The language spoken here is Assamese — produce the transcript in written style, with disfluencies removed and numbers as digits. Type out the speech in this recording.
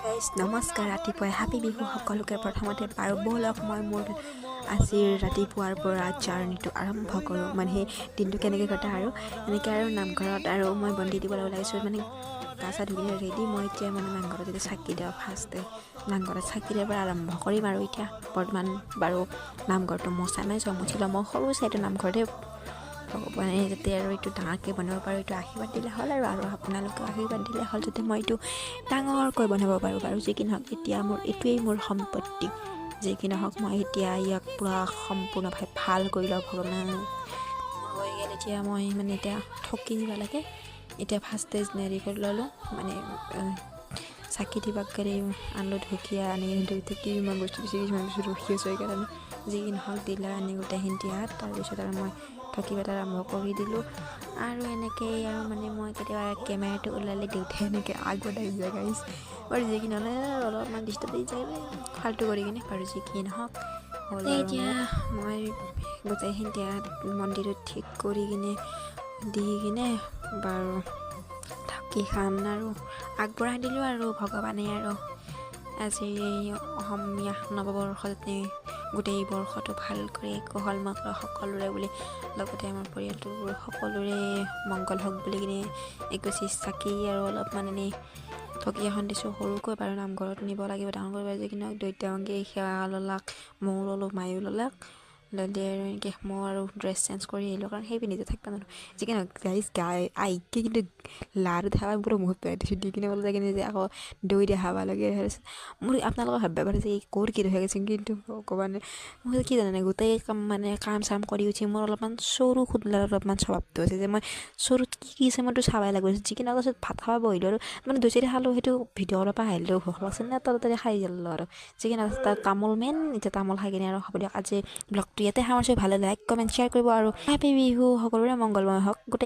গাইজ নমস্কাৰ ৰাতিপুৱাই হাপি বিহু সকলোকে প্ৰথমতে পাৰোঁ ব'লক মই মোৰ আজিৰ ৰাতিপুৱাৰ পৰা জাৰ্ণিটো আৰম্ভ কৰোঁ মানে সেই দিনটো কেনেকৈ কটা আৰু এনেকৈ আৰু নামঘৰত আৰু মই বন্তি দিবলৈ ওলাইছোঁ মানে গা চা ধুই কিনে ৰেডি মই এতিয়া মানে নামঘৰত এতিয়া চাকি দিওঁ ফাৰ্ষ্টে নামঘৰত চাকি দিয়াৰ পৰা আৰম্ভ কৰিম আৰু এতিয়া বৰ্তমান বাৰু নামঘৰটো মোচা নাই মুচিলোঁ মই সৰু চাইটো নামঘৰতে ভগৱানে যাতে আৰু এইটো ডাঙৰকৈ বনাব পাৰোঁ এইটো আশীৰ্বাদ দিলে হ'ল আৰু আপোনালোকেও আশীৰ্বাদ দিলে হ'ল যাতে মই এইটো ডাঙৰকৈ বনাব পাৰোঁ বাৰু যি কি নহওক এতিয়া এইটোৱেই মোৰ সম্পত্তি যি কি নহওক মই এতিয়া ইয়াক পূৰা সম্পূৰ্ণভাৱে ভাল কৰি লওঁ ভগৱান হৈ গ'ল এতিয়া মই মানে এতিয়া ঠকি দিব লাগে এতিয়া ফাৰ্ষ্ট হেৰি কৰি ল'লোঁ মানে চাকি দিবাক কৰি আনলো ঢুকীয়া আনি কিমান বস্তু দিছে কিছুমান বস্তু ৰখি আছোঁ সেইকাৰণে যি কি নহওক দিলা আনি গোটেইখিনি দিয়াত তাৰপিছত আৰু মই ঠকিবলৈ আৰম্ভ কৰি দিলোঁ আৰু এনেকৈ আৰু মানে মই কেতিয়াবা কেমেৰাটো ওলালে দেউতাই এনেকৈ আগবঢ়াই যায় গাইজ বাৰু যি কি নহ'লে অলপমান ডিষ্টাৰ্ব দি যায় ফাল্টু কৰি কিনে বাৰু যি কি নহওক হ'ল এতিয়া মই গোটেইখিনি দিয়াত মন্দিৰটো ঠিক কৰি কিনে দি কিনে বাৰু ঢাকিখন আৰু আগবঢ়াই দিলোঁ আৰু ভগৱানে আৰু আজি অসমীয়া নৱবৰ্ষতে গোটেই বৰ্ষটো ভাল কৰি কুশল সকলোৰে বুলি লগতে আমাৰ পৰিয়ালটোৰ সকলোৰে মংগল হওক বুলি কিনে এগছি চাকি আৰু অলপমান এনেই ঢকিয়াখন দিছোঁ সৰুকৈ বাৰু নামঘৰত নিব লাগিব ডাঙৰ কৰিব যে কিন্তু দৈত্যাংগী সেৱা ল'লাক ময়ো ল'লোঁ মায়ো ল'লাক ল'লে আৰু এনেকৈ মই আৰু ড্ৰেছ চেঞ্জ কৰি আহিলোঁ কাৰণ সেই পিন্ধিতে থাকিব নোৱাৰোঁ যি কি নহওক গাইজ আইকে কিন্তু লাৰু দেখাবা পুৰা মুখত পেলাই দিছোঁ দি কিনে ওলাই কিনে যে আকৌ দৈ দেখাব লাগে মোৰ আপোনালোকে ভাবিব পাৰে যে ক'ৰ কি হৈ গৈছে কিন্তু ভগৱানে মই কি জানে গোটেই কাম চাম কৰি উঠি মোৰ অলপমান চৰু খুদলাৰ অলপমান স্বভাৱটো আছে যে মই চৰুত কি আছে মইতো চাবাই লাগিব যি কি নহওক তাৰপিছত ভাত খাব বহিলোঁ আৰু মানে দুই চাৰি খালোঁ সেইটো ভিডিঅ' অলপ আহিলেও ভোক লাগছে নে তাতে খাই গ'লোঁ আৰু যি কি নহওক তাত তামোল মেইন এতিয়া তামোল খাই কিনে আৰু হ'ব দিয়ক আজি ব্লগটো ইয়াতে সামৰিছোঁ ভালে লাইক কমেণ্ট শ্বেয়াৰ কৰিব আৰু হেপী বিহু সকলোৰে মংগলময় হওক গোটেই